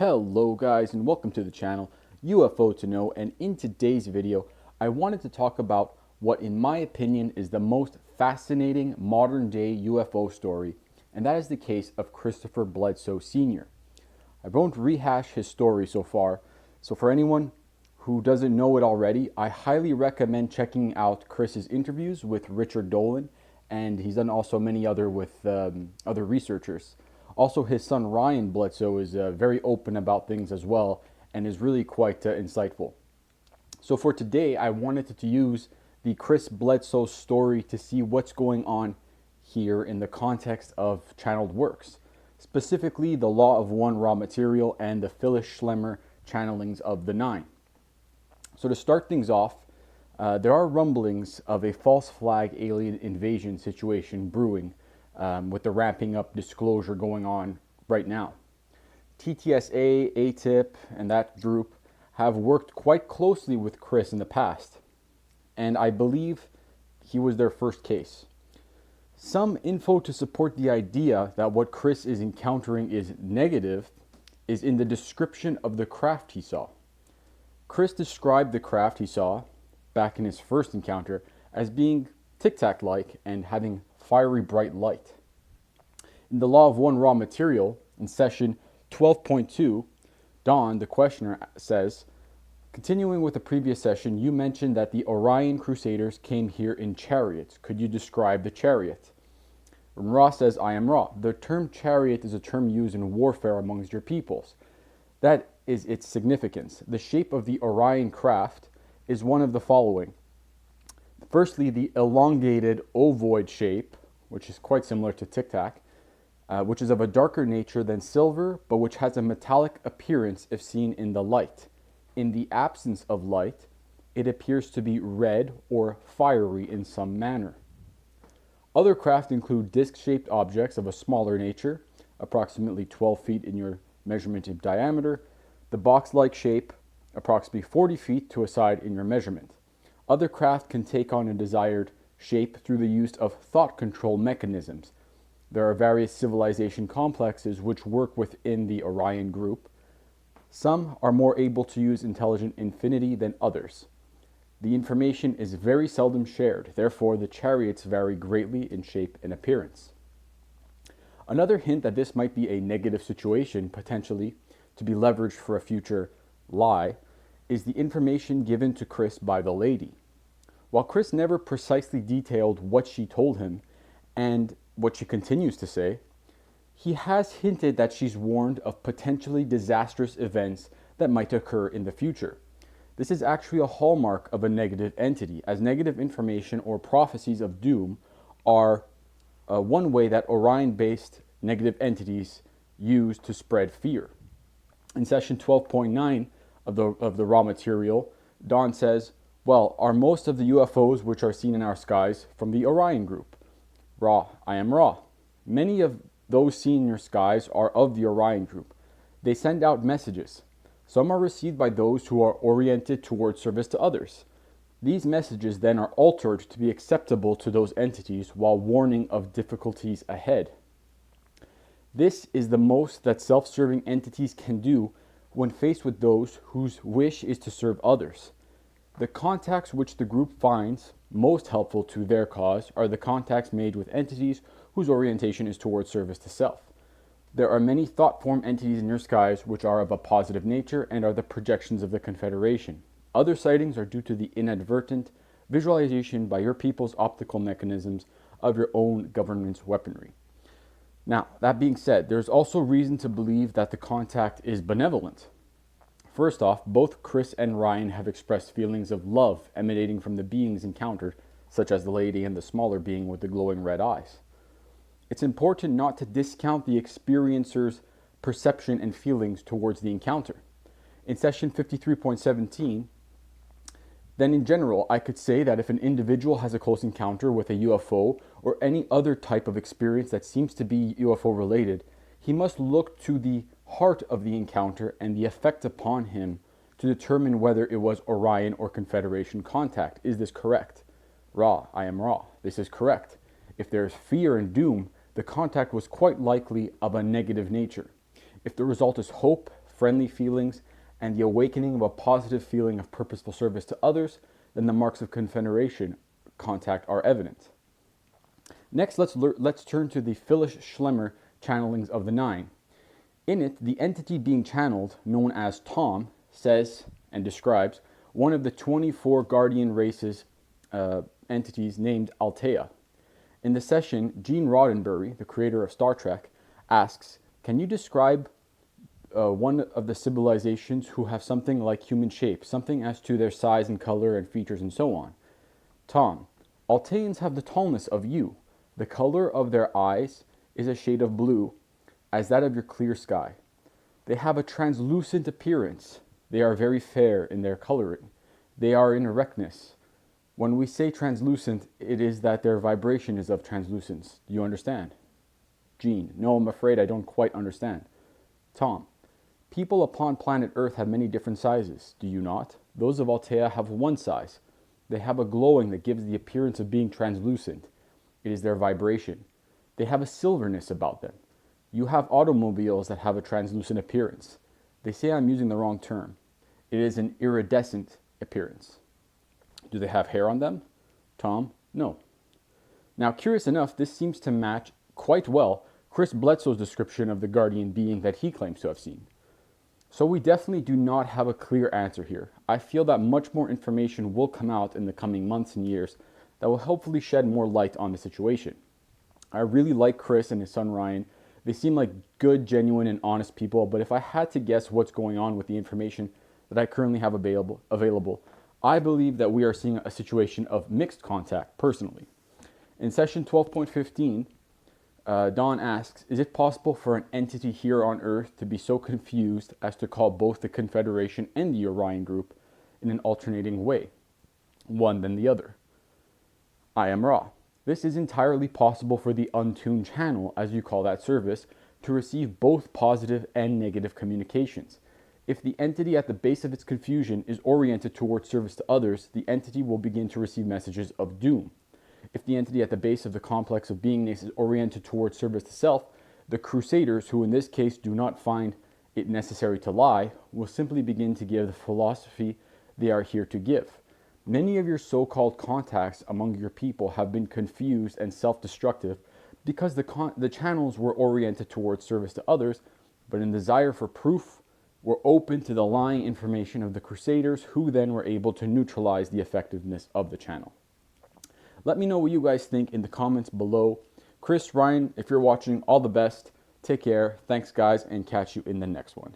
Hello guys and welcome to the channel UFO to Know, and in today's video I wanted to talk about what in my opinion is the most fascinating modern day UFO story, and that is the case of Christopher Bledsoe Sr. I won't rehash his story so far, so for anyone who doesn't know it already, I highly recommend checking out Chris's interviews with Richard Dolan, and he's done also many other with other researchers. Also, his son Ryan Bledsoe is very open about things as well and is really quite insightful. So for today, I wanted to use the Chris Bledsoe story to see what's going on here in the context of channeled works, specifically the Law of One raw material and the Phyllis Schlemmer channelings of the Nine. So to start things off, there are rumblings of a false flag alien invasion situation brewing, with the ramping up disclosure going on right now. TTSA, ATIP, and that group have worked quite closely with Chris in the past, and I believe he was their first case. Some info to support the idea that what Chris is encountering is negative is in the description of the craft he saw. Chris described the craft he saw back in his first encounter as being tic-tac-like and having fiery bright light. In the Law of One raw material, in session 12.2, Don, the questioner, says, continuing with the previous session, you mentioned that the Orion Crusaders came here in chariots. Could you describe the chariot? And Ra says, I am Ra. The term chariot is a term used in warfare amongst your peoples. That is its significance. The shape of the Orion craft is one of the following. Firstly, the elongated ovoid shape, which is quite similar to tic-tac, which is of a darker nature than silver, but which has a metallic appearance if seen in the light. In the absence of light, it appears to be red or fiery in some manner. Other craft include disc-shaped objects of a smaller nature, approximately 12 feet in your measurement of diameter, the box-like shape, approximately 40 feet to a side in your measurement. Other craft can take on a desired shape through the use of thought control mechanisms. There are various civilization complexes which work within the Orion group. Some are more able to use intelligent infinity than others. The information is very seldom shared, therefore the chariots vary greatly in shape and appearance. Another hint that this might be a negative situation, potentially to be leveraged for a future lie, is the information given to Chris by the lady. While Chris never precisely detailed what she told him and what she continues to say, he has hinted that she's warned of potentially disastrous events that might occur in the future. This is actually a hallmark of a negative entity, as negative information or prophecies of doom are one way that Orion-based negative entities use to spread fear. In session 12.9 of the raw material, Don says, well, are most of the UFOs which are seen in our skies from the Orion group? Ra, I am Ra. Many of those seen in your skies are of the Orion group. They send out messages. Some are received by those who are oriented towards service to others. These messages then are altered to be acceptable to those entities while warning of difficulties ahead. This is the most that self-serving entities can do when faced with those whose wish is to serve others. The contacts which the group finds most helpful to their cause are the contacts made with entities whose orientation is towards service to self. There are many thought form entities in your skies which are of a positive nature and are the projections of the Confederation. Other sightings are due to the inadvertent visualization by your people's optical mechanisms of your own government's weaponry. Now, that being said, there's also reason to believe that the contact is benevolent. First off, both Chris and Ryan have expressed feelings of love emanating from the beings encountered, such as the lady and the smaller being with the glowing red eyes. It's important not to discount the experiencer's perception and feelings towards the encounter. In session 53.17, then in general, I could say that if an individual has a close encounter with a UFO or any other type of experience that seems to be UFO related, he must look to the heart of the encounter and the effect upon him to determine whether it was Orion or Confederation contact. Is this correct? Ra, I am Ra. This is correct. If there is fear and doom, the contact was quite likely of a negative nature. If the result is hope, friendly feelings, and the awakening of a positive feeling of purposeful service to others, then the marks of Confederation contact are evident. Next, let's turn to the Phyllis Schlemmer channelings of the Nine. In it, the entity being channeled, known as Tom, says and describes one of the 24 guardian races entities named Altea. In the session, Gene Roddenberry, the creator of Star Trek, asks, "Can you describe one of the civilizations who have something like human shape, something as to their size and color and features and so on?" Tom: "Alteans have the tallness of you. The color of their eyes is a shade of blue, as that of your clear sky. They have a translucent appearance. They are very fair in their coloring. They are in erectness. When we say translucent, it is that their vibration is of translucence. Do you understand?" Gene: "No, I'm afraid I don't quite understand." Tom: "People upon planet Earth have many different sizes. Do you not? Those of Altea have one size. They have a glowing that gives the appearance of being translucent. It is their vibration. They have a silverness about them. You have automobiles that have a translucent appearance. They say I'm using the wrong term. It is an iridescent appearance. Do they have hair on them?" Tom: "No." Now, curious enough, this seems to match quite well Chris Bledsoe's description of the guardian being that he claims to have seen. So we definitely do not have a clear answer here. I feel that much more information will come out in the coming months and years that will hopefully shed more light on the situation. I really like Chris and his son Ryan. They seem like good, genuine, and honest people, but if I had to guess what's going on with the information that I currently have available, I believe that we are seeing a situation of mixed contact, personally. In session 12.15, Don asks, "Is it possible for an entity here on Earth to be so confused as to call both the Confederation and the Orion group in an alternating way, one then the other?" I am Ra. This is entirely possible for the untuned channel, as you call that service, to receive both positive and negative communications. If the entity at the base of its confusion is oriented towards service to others, the entity will begin to receive messages of doom. If the entity at the base of the complex of beingness is oriented towards service to self, the Crusaders, who in this case do not find it necessary to lie, will simply begin to give the philosophy they are here to give. Many of your so-called contacts among your people have been confused and self-destructive because the channels were oriented towards service to others, but in desire for proof, were open to the lying information of the Crusaders, who then were able to neutralize the effectiveness of the channel. Let me know what you guys think in the comments below. Chris, Ryan, if you're watching, all the best. Take care. Thanks, guys, and catch you in the next one.